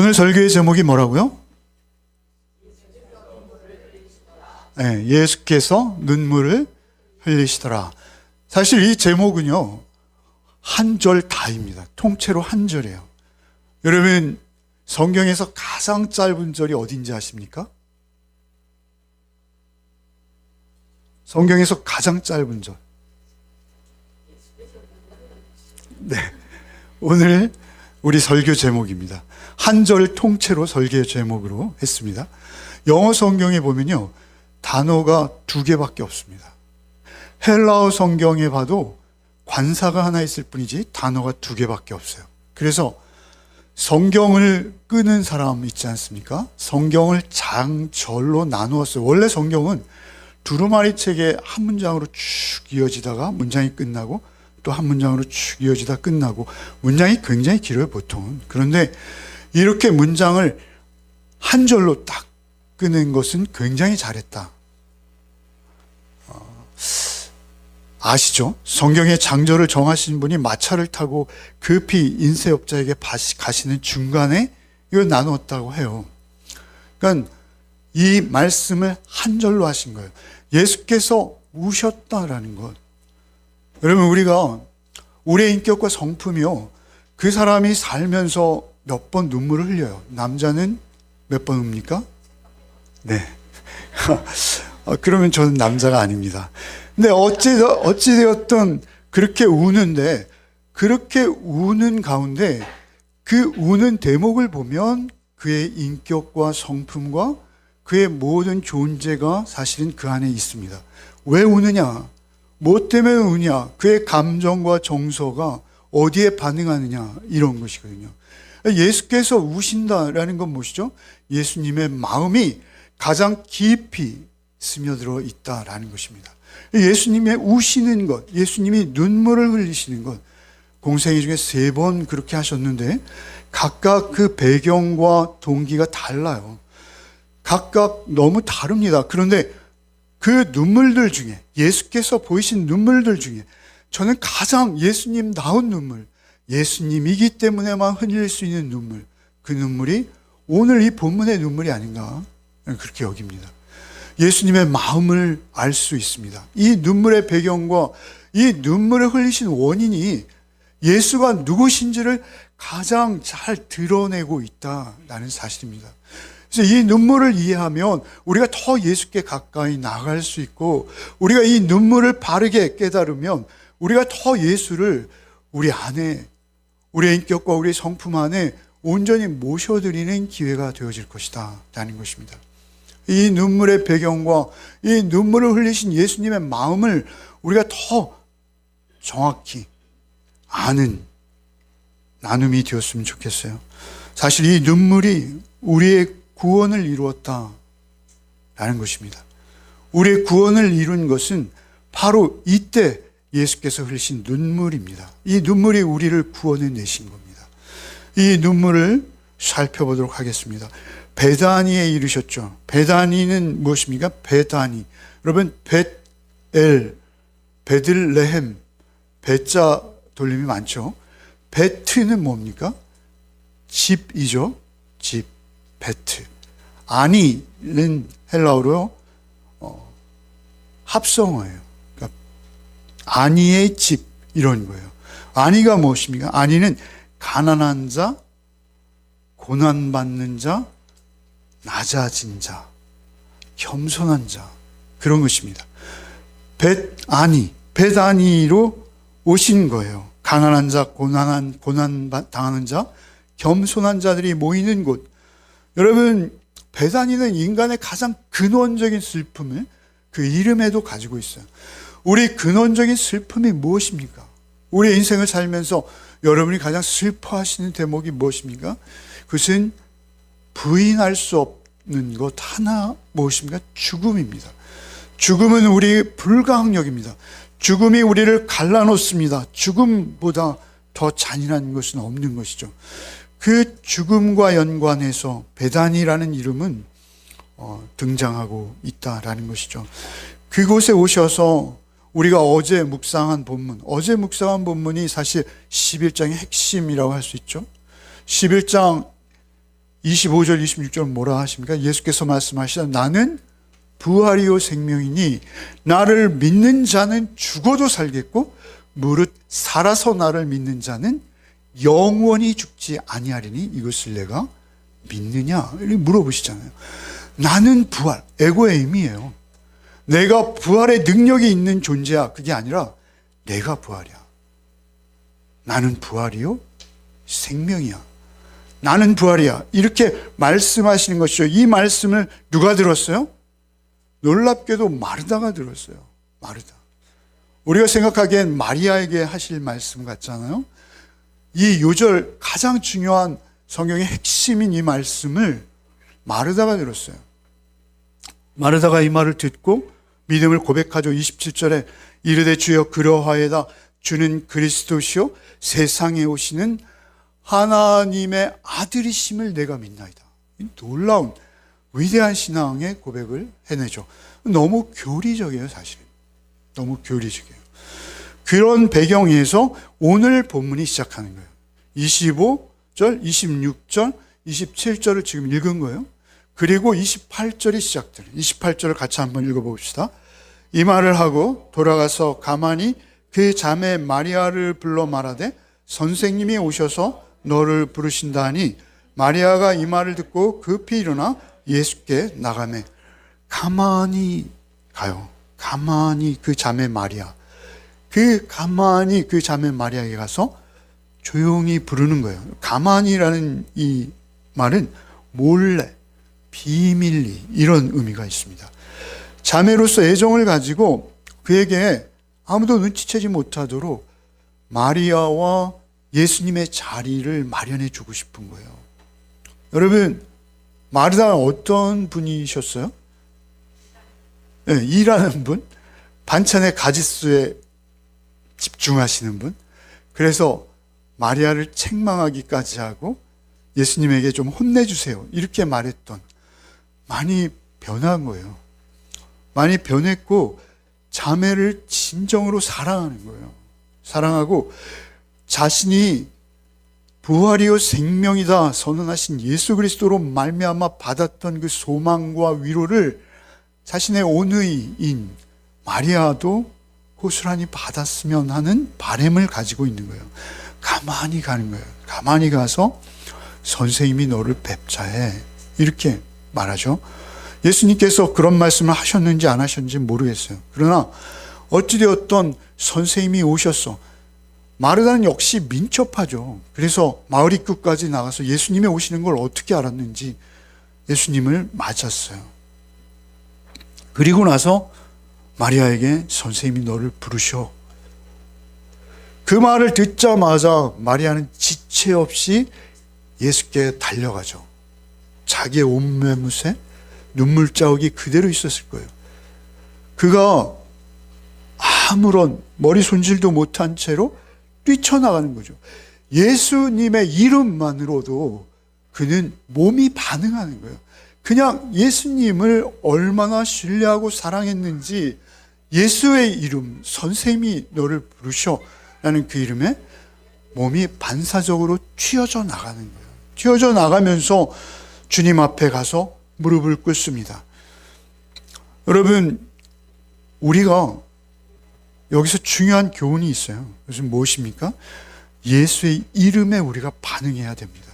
오늘 설교의 제목이 뭐라고요? 네, 예수께서 눈물을 흘리시더라. 사실 이 제목은요, 한 절 다입니다. 통째로 한 절이에요. 여러분, 성경에서 가장 짧은 절이 어딘지 아십니까? 성경에서 가장 짧은 절. 네. 오늘 우리 설교 제목입니다. 한 절 통째로 설교 제목으로 했습니다. 영어 성경에 보면요, 단어가 2개밖에 없습니다. 헬라어 성경에 봐도 관사가 하나 있을 뿐이지 단어가 2개밖에 없어요. 그래서 성경을 끄는 사람 있지 않습니까? 성경을 장절로 나누었어요. 원래 성경은 두루마리 책에 한 문장으로 쭉 이어지다가 문장이 끝나고 또 한 문장으로 쭉 이어지다 끝나고, 문장이 굉장히 길어요, 보통은. 그런데 이렇게 문장을 한 절로 딱 끄는 것은 굉장히 잘했다. 아시죠? 성경의 장절을 정하신 분이 마차를 타고 급히 인쇄업자에게 가시는 중간에 이걸 나누었다고 해요. 그러니까 이 말씀을 한 절로 하신 거예요. 예수께서 우셨다라는 것. 여러분, 우리가 우리의 인격과 성품이요, 그 사람이 살면서 몇 번 눈물을 흘려요. 남자는 몇 번 웁니까? 네. 그러면 저는 남자가 아닙니다. 근데 어찌되었든 그렇게 우는데, 그렇게 우는 가운데 그 우는 대목을 보면 그의 인격과 성품과 그의 모든 존재가 사실은 그 안에 있습니다. 왜 우느냐? 뭐 때문에 우느냐? 그의 감정과 정서가 어디에 반응하느냐? 이런 것이거든요. 예수께서 우신다라는 건 무엇이죠? 예수님의 마음이 가장 깊이 스며들어 있다라는 것입니다. 예수님의 우시는 것, 예수님이 눈물을 흘리시는 것, 공생애 중에 3번 그렇게 하셨는데 각각 그 배경과 동기가 달라요. 각각 너무 다릅니다. 그런데 그 눈물들 중에, 예수께서 보이신 눈물들 중에 저는 가장 예수님다운 눈물, 예수님이기 때문에만 흘릴 수 있는 눈물, 그 눈물이 오늘 이 본문의 눈물이 아닌가 그렇게 여깁니다. 예수님의 마음을 알 수 있습니다. 이 눈물의 배경과 이 눈물을 흘리신 원인이 예수가 누구신지를 가장 잘 드러내고 있다라는 사실입니다. 그래서 이 눈물을 이해하면 우리가 더 예수께 가까이 나아갈 수 있고, 우리가 이 눈물을 바르게 깨달으면 우리가 더 예수를 우리 안에, 우리의 인격과 우리의 성품 안에 온전히 모셔드리는 기회가 되어질 것이다 라는 것입니다. 이 눈물의 배경과 이 눈물을 흘리신 예수님의 마음을 우리가 더 정확히 아는 나눔이 되었으면 좋겠어요. 사실 이 눈물이 우리의 구원을 이루었다라는 것입니다. 우리의 구원을 이룬 것은 바로 이때 예수께서 흘리신 눈물입니다. 이 눈물이 우리를 구원해 내신 겁니다. 이 눈물을 살펴보도록 하겠습니다. 베다니에 이르셨죠. 베다니는 무엇입니까? 베다니. 여러분, 벳엘, 베들레헴, 베자 돌림이 많죠. 베트는 뭡니까? 집이죠. 집, 베트. 아니는 헬라어로 합성어예요. 그러니까 아니의 집, 이런 거예요. 아니가 무엇입니까? 아니는 가난한 자, 고난받는 자, 낮아진 자, 겸손한 자, 그런 것입니다. 벳아니로 오신 거예요. 가난한 자, 고난 당하는 자, 겸손한 자들이 모이는 곳. 여러분, 벳아니는 인간의 가장 근원적인 슬픔을 그 이름에도 가지고 있어요. 우리 근원적인 슬픔이 무엇입니까? 우리 인생을 살면서 여러분이 가장 슬퍼하시는 대목이 무엇입니까? 그것은 부인할 수 없는 것 하나, 무엇입니까? 죽음입니다. 죽음은 우리의 불가항력입니다. 죽음이 우리를 갈라놓습니다. 죽음보다 더 잔인한 것은 없는 것이죠. 그 죽음과 연관해서 베다니라는 이름은 등장하고 있다라는 것이죠. 그곳에 오셔서 우리가 어제 묵상한 본문이 사실 11장의 핵심이라고 할 수 있죠. 11장 25절 26절 뭐라 하십니까? 예수께서 말씀하시다 나는 부활이요 생명이니 나를 믿는 자는 죽어도 살겠고 무릇 살아서 나를 믿는 자는 영원히 죽지 아니하리니 이것을 내가 믿느냐? 이렇게 물어보시잖아요. 나는 부활, 에고의 의미예요. 내가 부활의 능력이 있는 존재야. 그게 아니라 내가 부활이야. 나는 부활이요 생명이야. 나는 부활이야. 이렇게 말씀하시는 것이죠. 이 말씀을 누가 들었어요? 놀랍게도 마르다가 들었어요. 마르다. 우리가 생각하기엔 마리아에게 하실 말씀 같잖아요. 이 요절 가장 중요한 성경의 핵심인 이 말씀을 마르다가 들었어요. 마르다가 이 말을 듣고 믿음을 고백하죠. 27절에 이르되 주여 그러하여다 주는 그리스도시요 세상에 오시는 하나님의 아들이심을 내가 믿나이다. 놀라운 위대한 신앙의 고백을 해내죠. 너무 교리적이에요, 사실은. 너무 교리적이에요. 그런 배경에서 오늘 본문이 시작하는 거예요. 25절, 26절, 27절을 지금 읽은 거예요. 그리고 28절이 시작돼요. 28절을 같이 한번 읽어봅시다. 이 말을 하고 돌아가서 가만히 그 자매 마리아를 불러 말하되 선생님이 오셔서 너를 부르신다 하니 마리아가 이 말을 듣고 급히 일어나 예수께 나가매 가만히 가요. 가만히 그 자매 마리아. 가만히 그 자매 마리아에게 가서 조용히 부르는 거예요. 가만히라는 이 말은 몰래, 비밀리 이런 의미가 있습니다. 자매로서 애정을 가지고 그에게 아무도 눈치채지 못하도록 마리아와 예수님의 자리를 마련해 주고 싶은 거예요. 여러분, 마르다는 어떤 분이셨어요? 네, 일하는 분, 반찬의 가짓수에 집중하시는 분. 그래서 마리아를 책망하기까지 하고 예수님에게 좀 혼내주세요. 이렇게 말했던, 많이 변한 거예요. 많이 변했고 자매를 진정으로 사랑하는 거예요. 사랑하고 자신이 부활이요 생명이다 선언하신 예수 그리스도로 말미암아 받았던 그 소망과 위로를 자신의 온의인 마리아도 고스란히 받았으면 하는 바람을 가지고 있는 거예요. 가만히 가는 거예요. 가만히 가서 선생님이 너를 뵙자해 이렇게 말하죠. 예수님께서 그런 말씀을 하셨는지 안 하셨는지 모르겠어요. 그러나 어찌되었던 선생님이 오셨어. 마르다는 역시 민첩하죠. 그래서 마을 입구까지 나가서 예수님이 오시는 걸 어떻게 알았는지 예수님을 맞았어요. 그리고 나서 마리아에게 선생님이 너를 부르셔. 그 말을 듣자마자 마리아는 지체 없이 예수께 달려가죠. 자기의 옷매무새, 눈물 자국이 그대로 있었을 거예요. 그가 아무런 머리 손질도 못한 채로 뛰쳐나가는 거죠. 예수님의 이름만으로도 그는 몸이 반응하는 거예요. 그냥 예수님을 얼마나 신뢰하고 사랑했는지 예수의 이름, 선생님이 너를 부르셔 라는 그 이름에 몸이 반사적으로 튀어져 나가는 거예요. 튀어져 나가면서 주님 앞에 가서 무릎을 꿇습니다. 여러분, 우리가 여기서 중요한 교훈이 있어요. 그것은 무엇입니까? 예수의 이름에 우리가 반응해야 됩니다.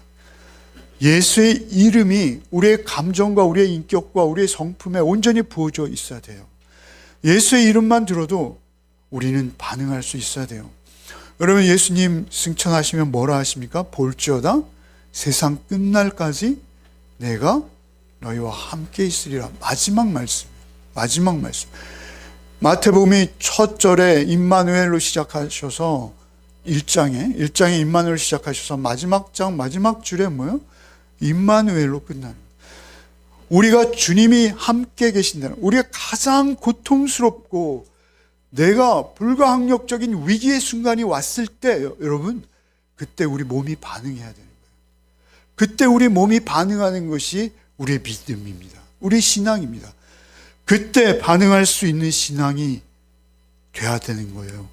예수의 이름이 우리의 감정과 우리의 인격과 우리의 성품에 온전히 부어져 있어야 돼요. 예수의 이름만 들어도 우리는 반응할 수 있어야 돼요. 여러분, 예수님 승천하시면 뭐라 하십니까? 볼지어다 세상 끝날까지 내가 너희와 함께 있으리라. 마지막 말씀. 마지막 말씀. 마태복음이 첫 절에 임마누엘로 시작하셔서 1장에 임마누엘 시작하셔서 마지막 장 마지막 줄에 뭐예요? 임마누엘로 끝나는. 우리가 주님이 함께 계신다는, 우리가 가장 고통스럽고 내가 불가항력적인 위기의 순간이 왔을 때, 여러분, 그때 우리 몸이 반응해야 되는 거예요. 그때 우리 몸이 반응하는 것이 우리의 믿음입니다. 우리의 신앙입니다. 그때 반응할 수 있는 신앙이 돼야 되는 거예요.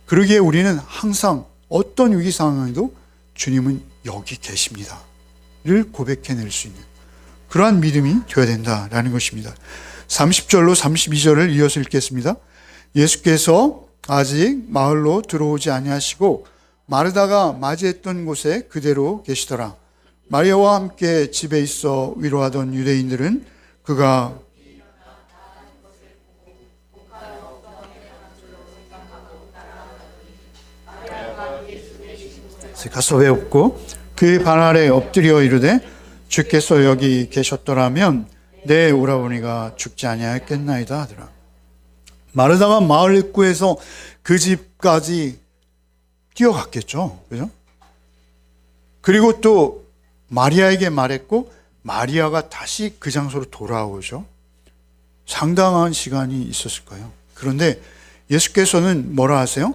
그러기에 우리는 항상 어떤 위기 상황에도 주님은 여기 계십니다. 고백해낼 수 있는 그러한 믿음이 되어야 된다라는 것입니다. 30절로 32절을 이어서 읽겠습니다. 예수께서 아직 마을로 들어오지 아니하시고 마르다가 맞이했던 곳에 그대로 계시더라. 마리아와 함께 집에 있어 위로하던 유대인들은 그가 가서 외웠고 그의 발 아래 엎드려 이르되 주께서 여기 계셨더라면 내 오라버니가 죽지 아니하였겠나이다 하더라. 마르다가 마을 입구에서 그 집까지 뛰어갔겠죠. 그죠? 그리고 또 마리아에게 말했고 마리아가 다시 그 장소로 돌아오죠. 상당한 시간이 있었을 거예요. 그런데 예수께서는 뭐라 하세요?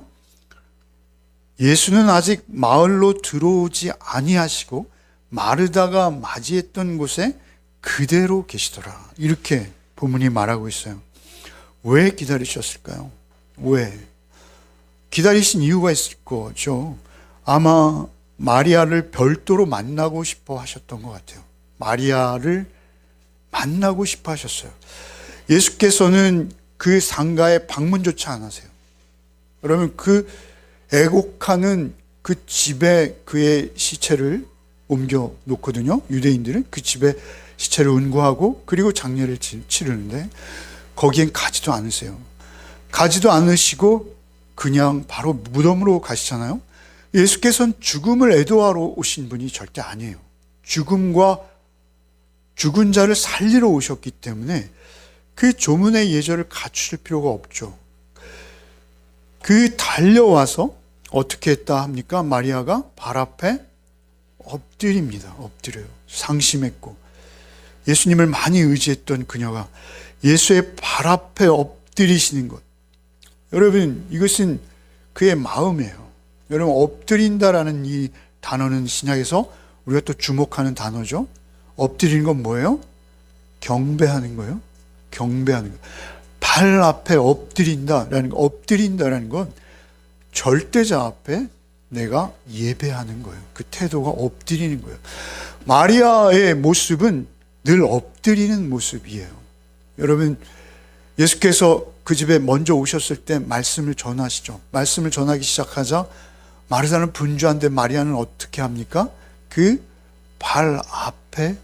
예수는 아직 마을로 들어오지 아니하시고 마르다가 맞이했던 곳에 그대로 계시더라. 이렇게 본문이 말하고 있어요. 왜 기다리셨을까요? 왜? 기다리신 이유가 있을 거죠. 아마 마리아를 별도로 만나고 싶어 하셨던 것 같아요. 마리아를 만나고 싶어 하셨어요. 예수께서는 그 상가에 방문조차 안 하세요. 그러면 그 애곡하는 그 집에 그의 시체를 옮겨 놓거든요. 유대인들은 그 집에 시체를 은구하고 그리고 장례를 치르는데 거기엔 가지도 않으세요. 가지도 않으시고 그냥 바로 무덤으로 가시잖아요. 예수께서는 죽음을 애도하러 오신 분이 절대 아니에요. 죽음과 죽은 자를 살리러 오셨기 때문에 그 조문의 예절을 갖추실 필요가 없죠. 그 달려와서 어떻게 했다 합니까? 마리아가 발 앞에 엎드립니다. 엎드려요. 상심했고 예수님을 많이 의지했던 그녀가 예수의 발 앞에 엎드리시는 것. 여러분, 이것은 그의 마음이에요. 여러분, 엎드린다라는 이 단어는 신약에서 우리가 또 주목하는 단어죠. 엎드리는 건 뭐예요? 경배하는 거예요. 경배하는 거. 발 앞에 엎드린다라는 건 절대자 앞에 내가 예배하는 거예요. 그 태도가 엎드리는 거예요. 마리아의 모습은 늘 엎드리는 모습이에요. 여러분, 예수께서 그 집에 먼저 오셨을 때 말씀을 전하시죠. 말씀을 전하기 시작하자 마르다는 분주한데 마리아는 어떻게 합니까? 그 발 앞에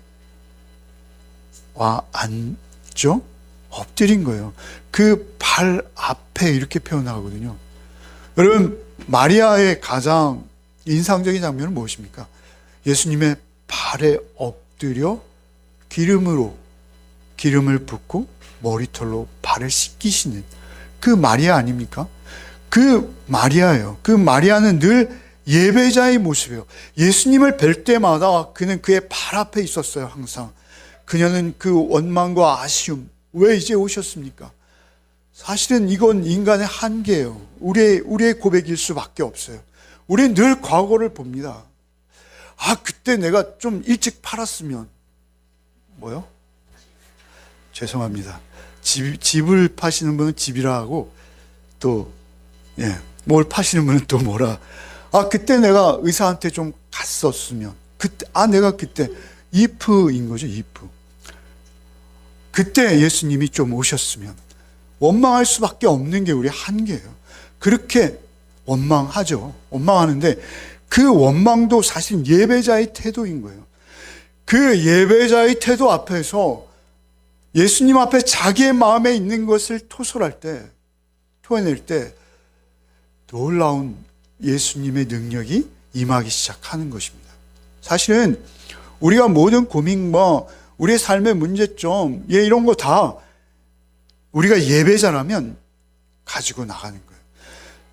와 앉죠? 엎드린 거예요. 그 발 앞에 이렇게 표현하거든요. 여러분, 마리아의 가장 인상적인 장면은 무엇입니까? 예수님의 발에 엎드려 기름을 붓고 머리털로 발을 씻기시는 그 마리아 아닙니까? 그 마리아예요. 그 마리아는 늘 예배자의 모습이에요. 예수님을 뵐 때마다 그는 그의 발 앞에 있었어요. 항상. 그녀는 그 원망과 아쉬움, 왜 이제 오셨습니까? 사실은 이건 인간의 한계예요. 우리의 고백일 수밖에 없어요. 우리는 늘 과거를 봅니다. 그때 내가 좀 일찍 팔았으면. 뭐요? 죄송합니다. 집을 파시는 분은 집이라 하고 또 뭘 파시는 분은 또 뭐라. 그때 내가 의사한테 좀 갔었으면. 내가 그때 if인 거죠. if. 그때 예수님이 좀 오셨으면. 원망할 수밖에 없는 게 우리의 한계예요. 그렇게 원망하죠. 원망하는데 그 원망도 사실 예배자의 태도인 거예요. 그 예배자의 태도 앞에서 예수님 앞에 자기의 마음에 있는 것을 토해낼 때 놀라운 예수님의 능력이 임하기 시작하는 것입니다. 사실은 우리가 모든 고민과 우리의 삶의 문제점, 이런 거 다 우리가 예배자라면 가지고 나가는 거예요.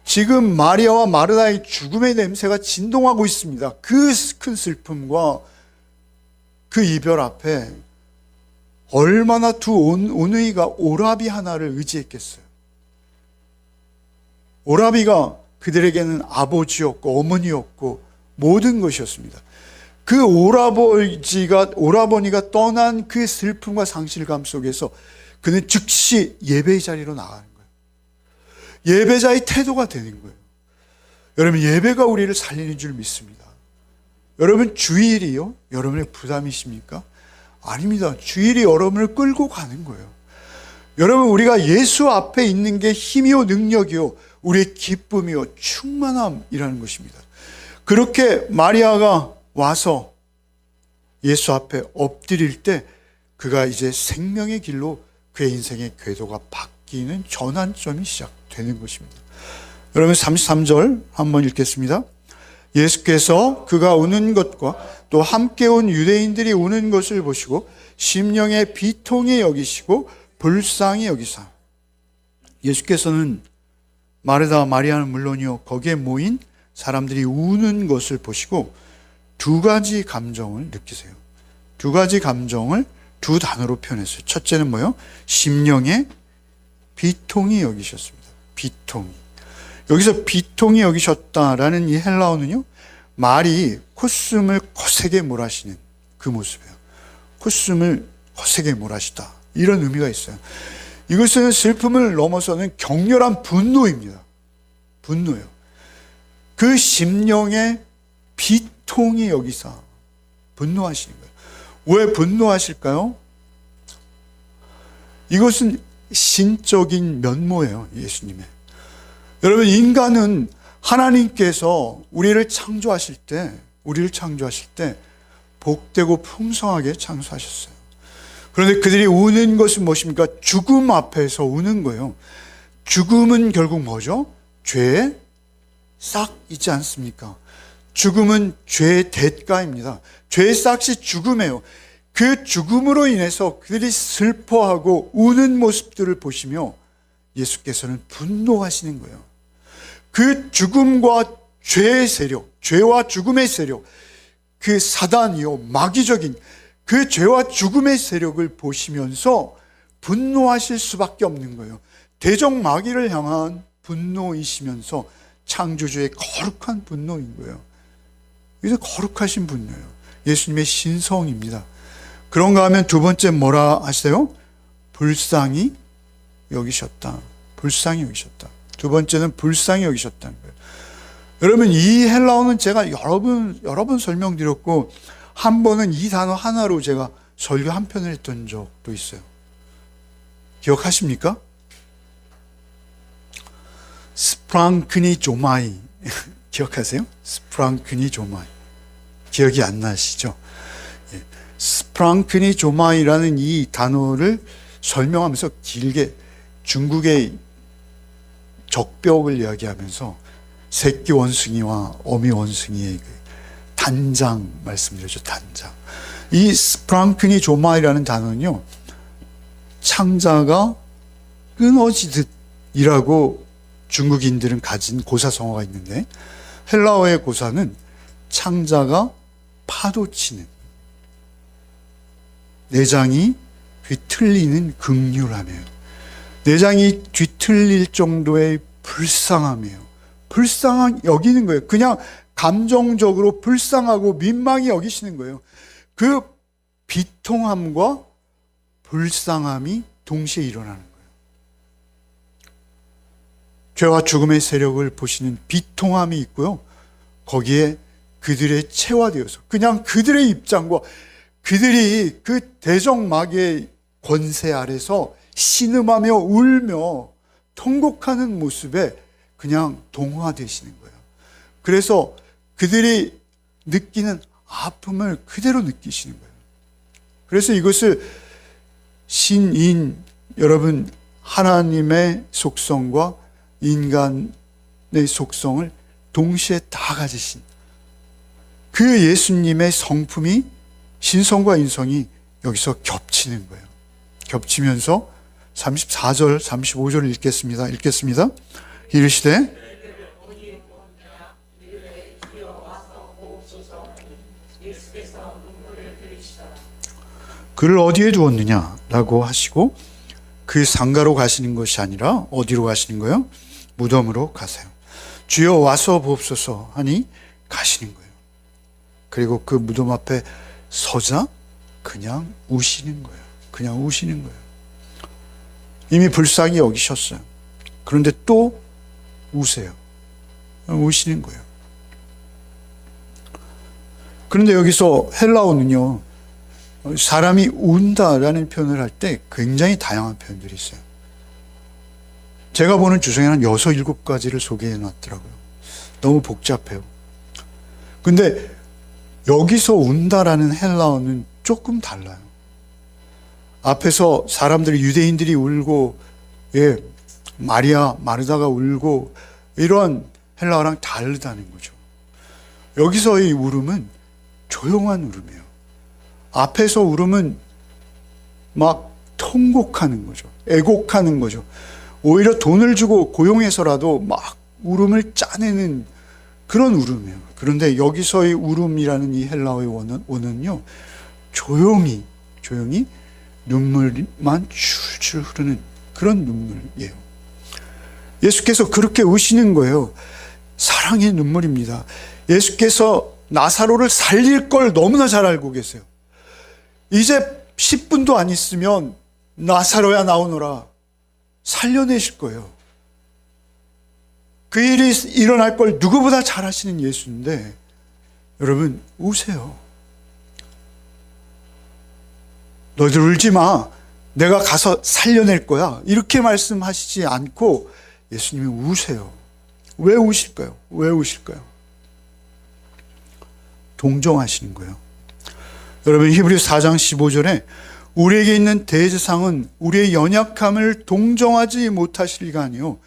지금 마리아와 마르다의 죽음의 냄새가 진동하고 있습니다. 그 큰 슬픔과 그 이별 앞에 얼마나 두 오누이가 오라비 하나를 의지했겠어요. 오라비가 그들에게는 아버지였고 어머니였고 모든 것이었습니다. 그 오라버니가 떠난 그 슬픔과 상실감 속에서 그는 즉시 예배의 자리로 나가는 거예요. 예배자의 태도가 되는 거예요. 여러분, 예배가 우리를 살리는 줄 믿습니다. 여러분 주일이요? 여러분의 부담이십니까? 아닙니다. 주일이 여러분을 끌고 가는 거예요. 여러분, 우리가 예수 앞에 있는 게 힘이요 능력이요 우리의 기쁨이요 충만함이라는 것입니다. 그렇게 마리아가 와서 예수 앞에 엎드릴 때 그가 이제 생명의 길로 그의 인생의 궤도가 바뀌는 전환점이 시작되는 것입니다. 여러분 33절 한번 읽겠습니다. 예수께서 그가 우는 것과 또 함께 온 유대인들이 우는 것을 보시고 심령의 비통히 여기시고 불쌍히 여기사. 예수께서는 마르다 마리아는 물론이요 거기에 모인 사람들이 우는 것을 보시고 두 가지 감정을 느끼세요. 두 가지 감정을 두 단어로 표현했어요. 첫째는 뭐예요? 심령의 비통히 여기셨습니다. 비통히. 여기서 비통히 여기셨다라는 이 헬라어는요, 말이 콧숨을 거세게 몰아쉬는 그 모습이에요. 콧숨을 거세게 몰아쉬다. 이런 의미가 있어요. 이것은 슬픔을 넘어서는 격렬한 분노입니다. 분노예요. 그 심령의 비통히 여기사 분노하시는 거예요. 왜 분노하실까요? 이것은 신적인 면모예요, 예수님의. 여러분, 인간은 하나님께서 우리를 창조하실 때 복되고 풍성하게 창조하셨어요. 그런데 그들이 우는 것은 무엇입니까? 죽음 앞에서 우는 거예요. 죽음은 결국 뭐죠? 죄의 싹이지 않습니까? 죽음은 죄의 대가입니다. 죄의 싹이 죽음이에요. 그 죽음으로 인해서 그들이 슬퍼하고 우는 모습들을 보시며 예수께서는 분노하시는 거예요. 그 죽음과 죄의 세력, 죄와 죽음의 세력, 그 사단이요, 마귀적인 그 죄와 죽음의 세력을 보시면서 분노하실 수밖에 없는 거예요. 대적 마귀를 향한 분노이시면서 창조주의 거룩한 분노인 거예요. 이게 거룩하신 분노예요. 예수님의 신성입니다. 그런가 하면 두 번째 뭐라 하세요? 불쌍히 여기셨다. 불쌍히 여기셨다. 두 번째는 불쌍히 여기셨다는 거예요. 여러분, 이 헬라어는 제가 여러 번 설명드렸고, 한 번은 이 단어 하나로 제가 설교 한 편을 했던 적도 있어요. 기억하십니까? 스프랑크니 조마이. 기억하세요? 스프랑크니 조마이. 기억이 안 나시죠? 예. 스프랑크니 조마이라는 이 단어를 설명하면서 길게 중국의 적벽을 이야기하면서 새끼 원숭이와 어미 원숭이의 단장 말씀드렸죠. 단장. 이 스프랑크니 조마이라는 단어는요, 창자가 끊어지듯 이라고 중국인들은 가진 고사성어가 있는데, 헬라어의 고사는 창자가 파도치는, 내장이 뒤틀리는 긍휼함이에요. 내장이 뒤틀릴 정도의 불쌍함이에요. 불쌍한 여기는 거예요. 그냥 감정적으로 불쌍하고 민망히 여기시는 거예요. 그 비통함과 불쌍함이 동시에 일어나는 거예요. 죄와 죽음의 세력을 보시는 비통함이 있고요. 거기에 그들의 체화되어서 그냥 그들의 입장과 그들이 그 대적 마귀의 권세 아래서 신음하며 울며 통곡하는 모습에 그냥 동화되시는 거예요. 그래서 그들이 느끼는 아픔을 그대로 느끼시는 거예요. 그래서 이것을 신인, 여러분, 하나님의 속성과 인간의 속성을 동시에 다 가지신 그 예수님의 성품이, 신성과 인성이 여기서 겹치는 거예요. 겹치면서 34절, 35절을 읽겠습니다. 이르시되 그를 어디에 두었느냐라고 하시고, 그 상가로 가시는 것이 아니라 어디로 가시는 거예요? 무덤으로 가세요. 주여 와서 보옵소서 하니 가시는 거예요. 그리고 그 무덤 앞에 서자 그냥 우시는 거예요. 그냥 우시는 거예요. 이미 불쌍히 여기셨어요. 그런데 또 우세요. 우시는 거예요. 그런데 여기서 헬라어는요, 사람이 운다라는 표현을 할 때 굉장히 다양한 표현들이 있어요. 제가 보는 주성에는 한 6, 7가지를 소개해 놨더라고요. 너무 복잡해요. 근데 여기서 운다라는 헬라어는 조금 달라요. 앞에서 사람들이, 유대인들이 울고, 예, 마르다가 울고, 이런 헬라어랑 다르다는 거죠. 여기서의 울음은 조용한 울음이에요. 앞에서 울음은 막 통곡하는 거죠. 애곡하는 거죠. 오히려 돈을 주고 고용해서라도 막 울음을 짜내는 그런 울음이에요. 그런데 여기서의 울음이라는 이 헬라어의 원은요, 조용히 눈물만 줄줄 흐르는 그런 눈물이에요. 예수께서 그렇게 우시는 거예요. 사랑의 눈물입니다. 예수께서 나사로를 살릴 걸 너무나 잘 알고 계세요. 이제 10분도 안 있으면 나사로야 나오너라 살려내실 거예요. 그 일이 일어날 걸 누구보다 잘 아시는 예수인데, 여러분 우세요. 너희들 울지 마, 내가 가서 살려낼 거야, 이렇게 말씀하시지 않고 예수님이 우세요. 왜 우실까요? 왜 우실까요? 동정하시는 거예요. 여러분, 히브리서 4장 15절에 우리에게 있는 대제사장은 우리의 연약함을 동정하지 못하실 리가 아니요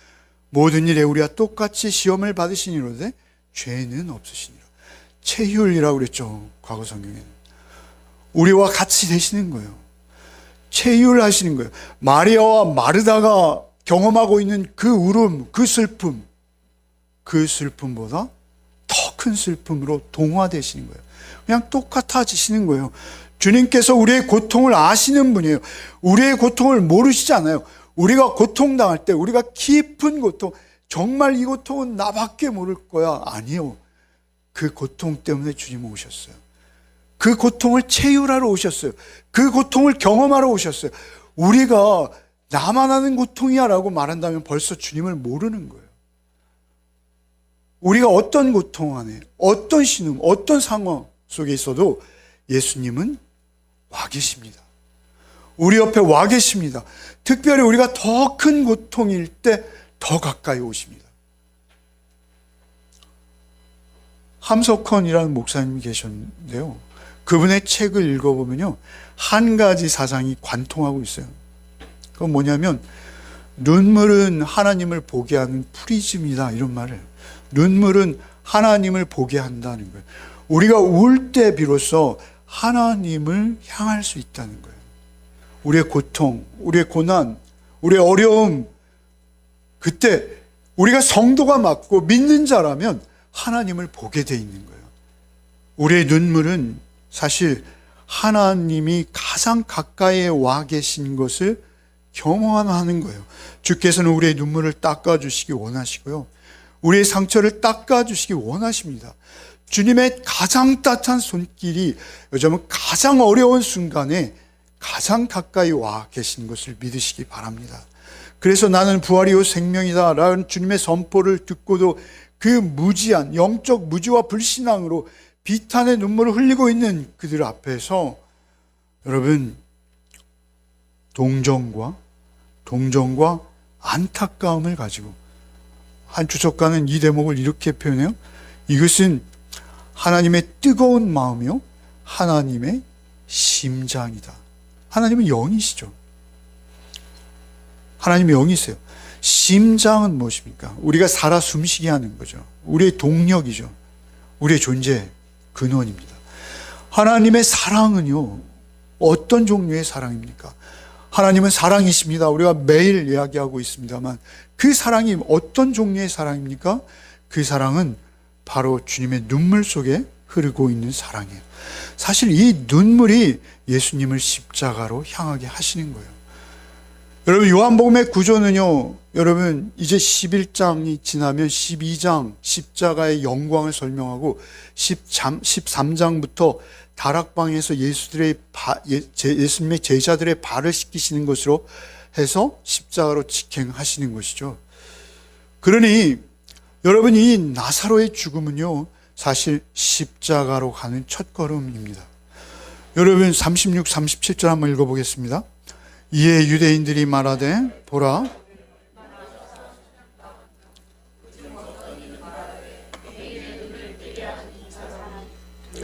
모든 일에 우리와 똑같이 시험을 받으시니로되 죄는 없으시니라. 체휼이라고 그랬죠, 과거 성경에는. 우리와 같이 되시는 거예요. 체휼하시는 거예요. 마리아와 마르다가 경험하고 있는 그 울음, 그 슬픔보다 더 큰 슬픔으로 동화되시는 거예요. 그냥 똑같아지시는 거예요. 주님께서 우리의 고통을 아시는 분이에요. 우리의 고통을 모르시지 않아요. 우리가 고통당할 때, 우리가 깊은 고통, 정말 이 고통은 나밖에 모를 거야, 아니요. 그 고통 때문에 주님은 오셨어요. 그 고통을 체휼하러 오셨어요. 그 고통을 경험하러 오셨어요. 우리가 나만 아는 고통이야 라고 말한다면 벌써 주님을 모르는 거예요. 우리가 어떤 고통 안에, 어떤 신음, 어떤 상황 속에 있어도 예수님은 와 계십니다. 우리 옆에 와 계십니다. 특별히 우리가 더 큰 고통일 때 더 가까이 오십니다. 함석헌이라는 목사님이 계셨는데요, 그분의 책을 읽어보면요, 한 가지 사상이 관통하고 있어요. 그건 뭐냐면, 눈물은 하나님을 보게 하는 프리즘이다, 이런 말을. 눈물은 하나님을 보게 한다는 거예요. 우리가 울 때 비로소 하나님을 향할 수 있다는 거예요. 우리의 고통, 우리의 고난, 우리의 어려움, 그때 우리가 성도가 맞고 믿는 자라면 하나님을 보게 돼 있는 거예요. 우리의 눈물은 사실 하나님이 가장 가까이에 와 계신 것을 경험하는 거예요. 주께서는 우리의 눈물을 닦아주시기 원하시고요, 우리의 상처를 닦아주시기 원하십니다. 주님의 가장 따뜻한 손길이 요즘은 가장 어려운 순간에 가장 가까이 와 계신 것을 믿으시기 바랍니다. 그래서 나는 부활이요 생명이다 라는 주님의 선포를 듣고도 그 무지한 영적 무지와 불신앙으로 비탄의 눈물을 흘리고 있는 그들 앞에서 여러분, 동정과 안타까움을 가지고, 한 주석가는 이 대목을 이렇게 표현해요. 이것은 하나님의 뜨거운 마음이요, 하나님의 심장이다. 하나님은 영이시죠. 하나님의 영이세요. 심장은 무엇입니까? 우리가 살아 숨쉬게 하는 거죠. 우리의 동력이죠. 우리의 존재 근원입니다. 하나님의 사랑은요, 어떤 종류의 사랑입니까? 하나님은 사랑이십니다. 우리가 매일 이야기하고 있습니다만, 그 사랑이 어떤 종류의 사랑입니까? 그 사랑은 바로 주님의 눈물 속에 흐르고 있는 사랑이에요. 사실 이 눈물이 예수님을 십자가로 향하게 하시는 거예요. 여러분, 요한복음의 구조는요, 여러분 이제 11장이 지나면 12장 십자가의 영광을 설명하고 13장부터 다락방에서 예수님의 제자들의 발을 씻기시는 것으로 해서 십자가로 직행하시는 것이죠. 그러니 여러분, 이 나사로의 죽음은요, 사실 십자가로 가는 첫걸음입니다. 여러분 36, 37절 한번 읽어보겠습니다. 이에 유대인들이 말하되 보라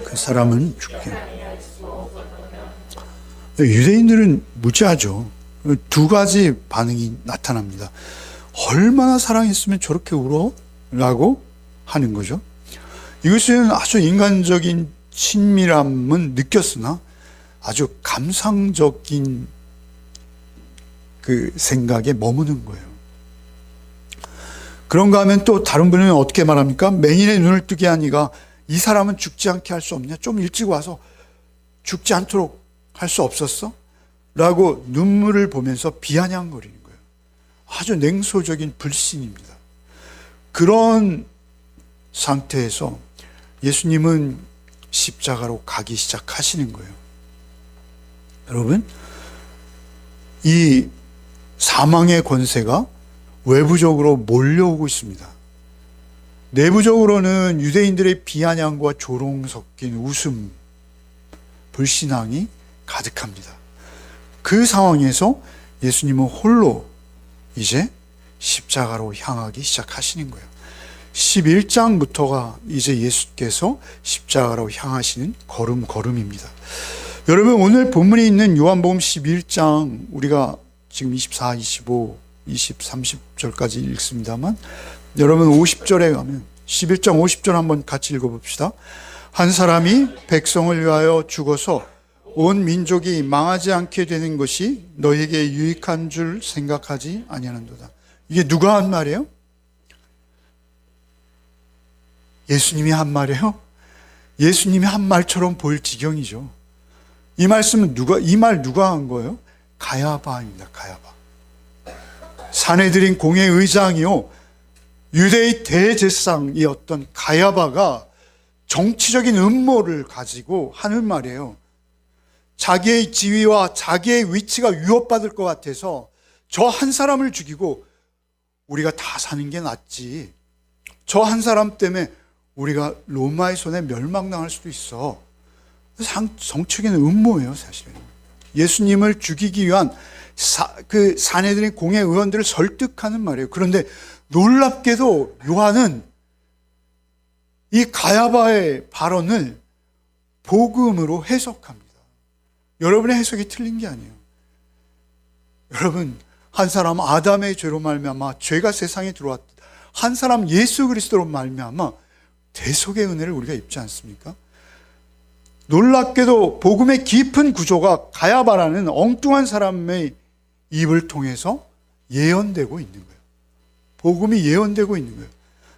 그 사람은 죽게. 유대인들은 무지하죠. 두 가지 반응이 나타납니다. 얼마나 사랑했으면 저렇게 울어? 라고 하는 거죠. 이것은 아주 인간적인 친밀함은 느꼈으나 아주 감상적인 그 생각에 머무는 거예요. 그런가 하면 또 다른 분은 어떻게 말합니까? 맹인의 눈을 뜨게 하니가 이 사람은 죽지 않게 할 수 없냐? 좀 일찍 와서 죽지 않도록 할 수 없었어? 라고 눈물을 보면서 비아냥거리는 거예요. 아주 냉소적인 불신입니다. 그런 상태에서 예수님은 십자가로 가기 시작하시는 거예요. 여러분, 이 사망의 권세가 외부적으로 몰려오고 있습니다. 내부적으로는 유대인들의 비아냥과 조롱 섞인 웃음, 불신앙이 가득합니다. 그 상황에서 예수님은 홀로 이제 십자가로 향하기 시작하시는 거예요. 11장부터가 이제 예수께서 십자가로 향하시는 걸음입니다. 여러분, 오늘 본문이 있는 요한복음 11장 우리가 지금 24, 25, 20, 30절까지 읽습니다만 여러분 50절에 가면 11장 50절 한번 같이 읽어봅시다. 한 사람이 백성을 위하여 죽어서 온 민족이 망하지 않게 되는 것이 너에게 유익한 줄 생각하지 아니하는도다. 이게 누가 한 말이에요? 예수님이 한 말이에요? 예수님이 한 말처럼 보일 지경이죠. 이 말씀은 이 말 누가 한 거예요? 가야바입니다. 가야바. 산헤드린 공회 의장이요, 유대의 대제사장이었던 가야바가 정치적인 음모를 가지고 하는 말이에요. 자기의 지위와 자기의 위치가 위협받을 것 같아서 저 한 사람을 죽이고 우리가 다 사는 게 낫지, 저 한 사람 때문에 우리가 로마의 손에 멸망당할 수도 있어. 정치적인 음모예요, 사실은. 예수님을 죽이기 위한 그 산헤드린 공회 의원들을 설득하는 말이에요. 그런데 놀랍게도 요한은 이 가야바의 발언을 복음으로 해석합니다. 여러분의 해석이 틀린 게 아니에요. 여러분, 한 사람 아담의 죄로 말미암아 죄가 세상에 들어왔다. 한 사람 예수 그리스도로 말미암아 대속의 은혜를 우리가 입지 않습니까? 놀랍게도 복음의 깊은 구조가 가야바라는 엉뚱한 사람의 입을 통해서 예언되고 있는 거예요. 복음이 예언되고 있는 거예요.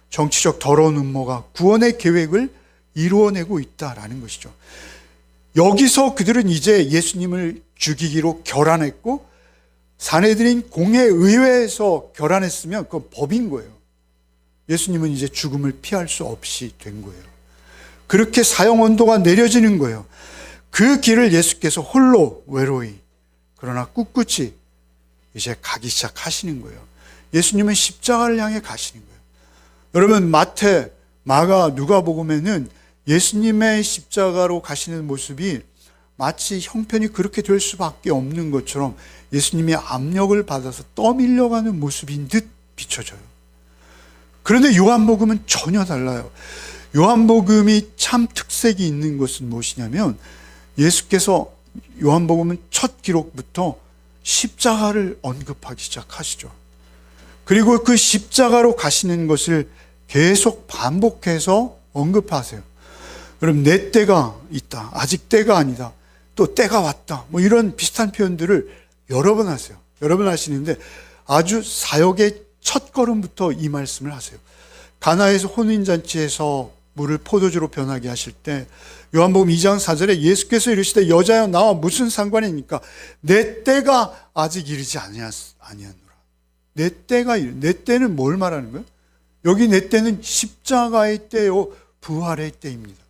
정치적 더러운 음모가 구원의 계획을 이루어내고 있다라는 것이죠. 여기서 그들은 이제 예수님을 죽이기로 결안했고, 산헤드린 공회의회에서 결안했으면 그건 법인 거예요. 예수님은 이제 죽음을 피할 수 없이 된 거예요. 그렇게 사형 언도가 내려지는 거예요. 그 길을 예수께서 홀로 외로이, 그러나 꿋꿋이 이제 가기 시작하시는 거예요. 예수님은 십자가를 향해 가시는 거예요. 여러분, 마태, 마가, 누가복음에는 예수님의 십자가로 가시는 모습이 마치 형편이 그렇게 될 수밖에 없는 것처럼 예수님이 압력을 받아서 떠밀려가는 모습인 듯 비춰져요. 그런데 요한복음은 전혀 달라요. 요한복음이 참 특색이 있는 것은 무엇이냐면, 예수께서 요한복음은 첫 기록부터 십자가를 언급하기 시작하시죠. 그리고 그 십자가로 가시는 것을 계속 반복해서 언급하세요. 여러분, 내 때가 있다, 아직 때가 아니다, 또 때가 왔다, 뭐 이런 비슷한 표현들을 여러 번 하세요. 여러 번 하시는데 아주 사역의 첫 걸음부터 이 말씀을 하세요. 가나에서 혼인잔치에서 물을 포도주로 변하게 하실 때 요한복음 2장 4절에 예수께서 이르시되 여자여 나와 무슨 상관이니까 내 때가 아직 이르지 아니하노라. 내 때가 내 때는 뭘 말하는 거예요? 여기 내 때는 십자가의 때요, 부활의 때입니다.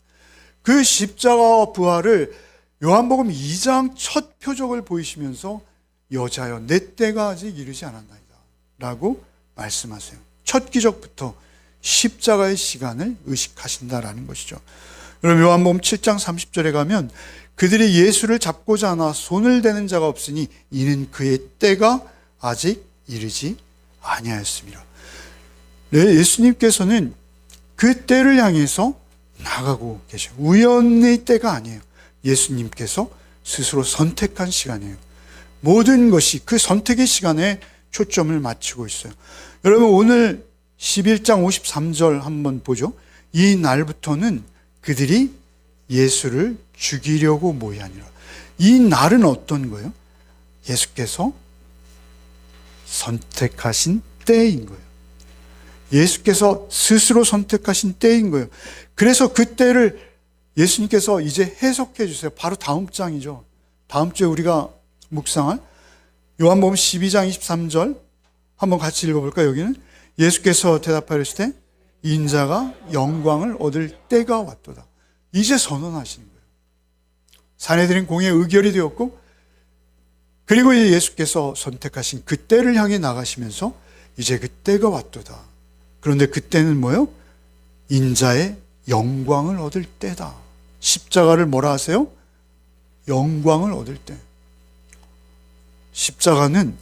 그 십자가와 부활을 요한복음 2장 첫 표적을 보이시면서 여자여 내 때가 아직 이르지 않았나이다 라고 말씀하세요. 첫 기적부터 십자가의 시간을 의식하신다라는 것이죠. 여러분 요한복음 7장 30절에 가면 그들이 예수를 잡고자 하나 손을 대는 자가 없으니 이는 그의 때가 아직 이르지 아니하였습니다. 네, 예수님께서는 그 때를 향해서 나가고 계셔요. 우연의 때가 아니에요. 예수님께서 스스로 선택한 시간이에요. 모든 것이 그 선택의 시간에 초점을 맞추고 있어요. 여러분 오늘 11장 53절 한번 보죠. 이 날부터는 그들이 예수를 죽이려고 모이하니라. 이 날은 어떤 거예요? 예수께서 선택하신 때인 거예요. 예수께서 스스로 선택하신 때인 거예요. 그래서 그 때를 예수님께서 이제 해석해 주세요. 바로 다음 장이죠. 다음 주에 우리가 묵상할 요한복음 12장 23절 한번 같이 읽어볼까요? 여기는 예수께서 대답하였을 때 인자가 영광을 얻을 때가 왔도다. 이제 선언하시는 거예요. 사내들인 공에 의결이 되었고 그리고 이제 예수께서 선택하신 그 때를 향해 나가시면서 이제 그 때가 왔도다. 그런데 그때는 뭐예요? 인자의 영광을 얻을 때다. 십자가를 뭐라 하세요? 영광을 얻을 때. 십자가는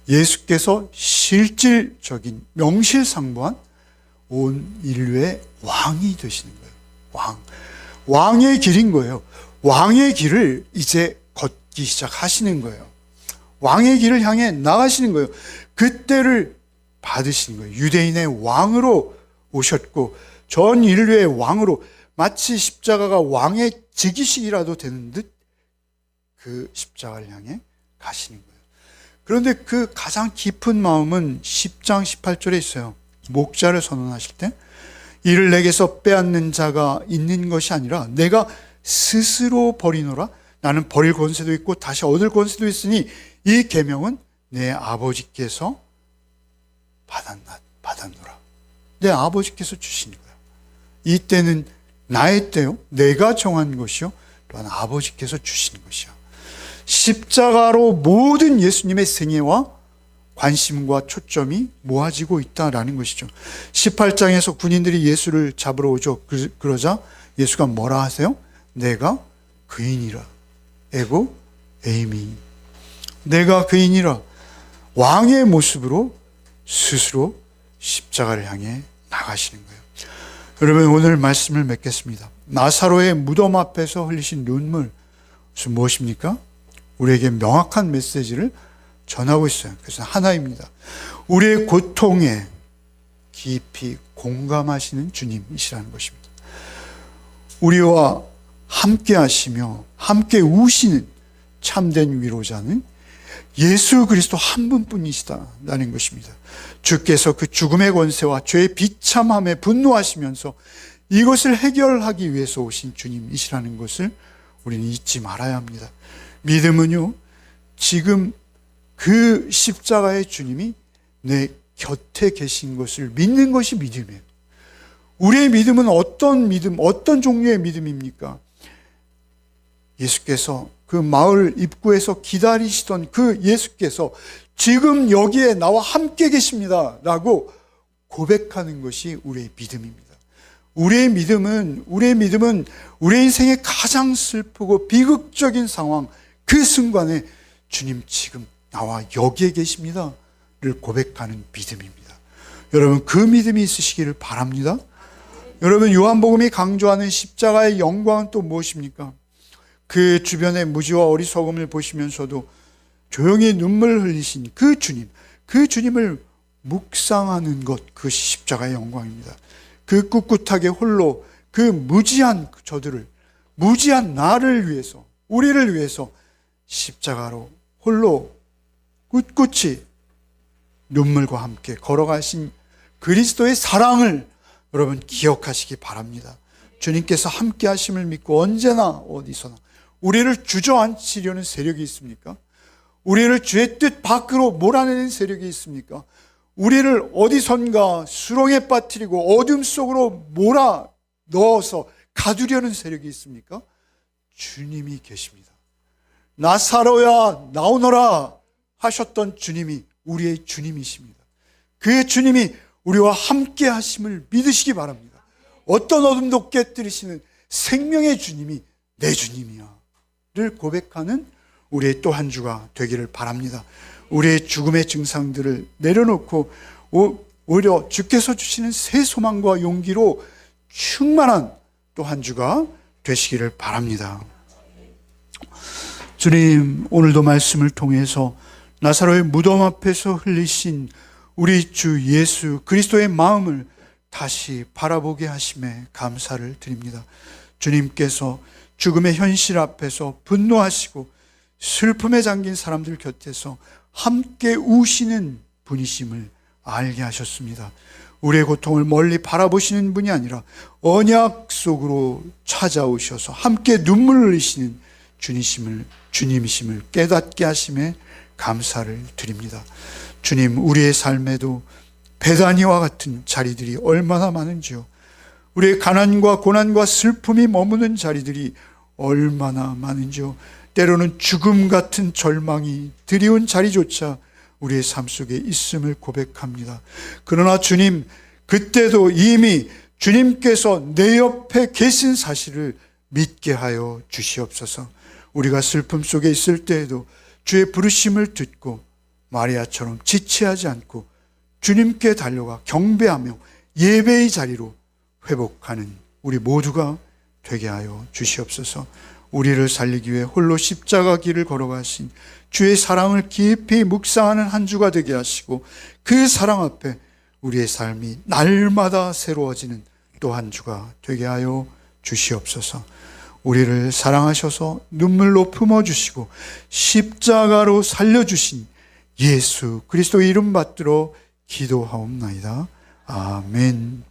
예수께서 실질적인 명실상부한 온 인류의 왕이 되시는 거예요. 왕의 길인 거예요. 왕의 길을 이제 걷기 시작하시는 거예요. 왕의 길을 향해 나가시는 거예요. 그때를 받으시는 거예요. 유대인의 왕으로 오셨고 전 인류의 왕으로 마치 십자가가 왕의 즉위식이라도 되는 듯 그 십자가를 향해 가시는 거예요. 그런데 그 가장 깊은 마음은 10장 18절에 있어요. 목자를 선언하실 때 이를 내게서 빼앗는 자가 있는 것이 아니라 내가 스스로 버리노라. 나는 버릴 권세도 있고 다시 얻을 권세도 있으니 이 계명은 내 아버지께서 받았노라. 내 아버지께서 주신 거야. 이 때는 나의 때요. 내가 정한 것이요. 또한 아버지께서 주신 것이야. 십자가로 모든 예수님의 생애와 관심과 초점이 모아지고 있다라는 것이죠. 18장에서 군인들이 예수를 잡으러 오죠. 그러자 예수가 뭐라 하세요? 내가 그인이라. 에고 에이미. 내가 그인이라. 왕의 모습으로 스스로 십자가를 향해 나가시는 거예요. 여러분 오늘 말씀을 맺겠습니다. 나사로의 무덤 앞에서 흘리신 눈물, 그것은 무엇입니까? 우리에게 명확한 메시지를 전하고 있어요. 그래서 하나입니다. 우리의 고통에 깊이 공감하시는 주님이시라는 것입니다. 우리와 함께 하시며 함께 우시는 참된 위로자는 예수 그리스도 한 분뿐이시다라는 것입니다. 주께서 그 죽음의 권세와 죄의 비참함에 분노하시면서 이것을 해결하기 위해서 오신 주님이시라는 것을 우리는 잊지 말아야 합니다. 믿음은요, 지금 그 십자가의 주님이 내 곁에 계신 것을 믿는 것이 믿음이에요. 우리의 믿음은 어떤 믿음, 어떤 종류의 믿음입니까? 예수께서 그 마을 입구에서 기다리시던 그 예수께서 지금 여기에 나와 함께 계십니다 라고 고백하는 것이 우리의 믿음입니다. 우리의 믿음은 우리의 인생의 가장 슬프고 비극적인 상황, 그 순간에 주님 지금 나와 여기에 계십니다를 고백하는 믿음입니다. 여러분 그 믿음이 있으시기를 바랍니다. 여러분 요한복음이 강조하는 십자가의 영광은 또 무엇입니까? 그 주변의 무지와 어리석음을 보시면서도 조용히 눈물 흘리신 그 주님을 묵상하는 것, 그 십자가의 영광입니다. 그 꿋꿋하게 홀로 그 무지한 저들을, 무지한 나를 위해서, 우리를 위해서 십자가로 홀로 꿋꿋이 눈물과 함께 걸어가신 그리스도의 사랑을 여러분 기억하시기 바랍니다. 주님께서 함께 하심을 믿고 언제나 어디서나 우리를 주저앉히려는 세력이 있습니까? 우리를 주의 뜻 밖으로 몰아내는 세력이 있습니까? 우리를 어디선가 수렁에 빠뜨리고 어둠 속으로 몰아 넣어서 가두려는 세력이 있습니까? 주님이 계십니다. 나사로야 나오너라 하셨던 주님이 우리의 주님이십니다. 그 주님이 우리와 함께 하심을 믿으시기 바랍니다. 어떤 어둠도 깨뜨리시는 생명의 주님이 내 주님이야 를 고백하는 우리의 또 한 주가 되기를 바랍니다. 우리의 죽음의 증상들을 내려놓고 오히려 주께서 주시는 새 소망과 용기로 충만한 또 한 주가 되시기를 바랍니다. 주님, 오늘도 말씀을 통해서 나사로의 무덤 앞에서 흘리신 우리 주 예수 그리스도의 마음을 다시 바라보게 하심에 감사를 드립니다. 주님께서 죽음의 현실 앞에서 분노하시고 슬픔에 잠긴 사람들 곁에서 함께 우시는 분이심을 알게 하셨습니다. 우리의 고통을 멀리 바라보시는 분이 아니라 언약 속으로 찾아오셔서 함께 눈물을 흘리시는 주님이심을 깨닫게 하심에 감사를 드립니다. 주님, 우리의 삶에도 베다니와 같은 자리들이 얼마나 많은지요. 우리의 가난과 고난과 슬픔이 머무는 자리들이 얼마나 많은지요. 때로는 죽음 같은 절망이 드리운 자리조차 우리의 삶 속에 있음을 고백합니다. 그러나 주님, 그때도 이미 주님께서 내 옆에 계신 사실을 믿게 하여 주시옵소서. 우리가 슬픔 속에 있을 때에도 주의 부르심을 듣고 마리아처럼 지체하지 않고 주님께 달려가 경배하며 예배의 자리로 회복하는 우리 모두가 되게 하여 주시옵소서. 우리를 살리기 위해 홀로 십자가 길을 걸어가신 주의 사랑을 깊이 묵상하는 한 주가 되게 하시고 그 사랑 앞에 우리의 삶이 날마다 새로워지는 또 한 주가 되게 하여 주시옵소서. 우리를 사랑하셔서 눈물로 품어주시고 십자가로 살려주신 예수 그리스도의 이름 받들어 기도하옵나이다. 아멘.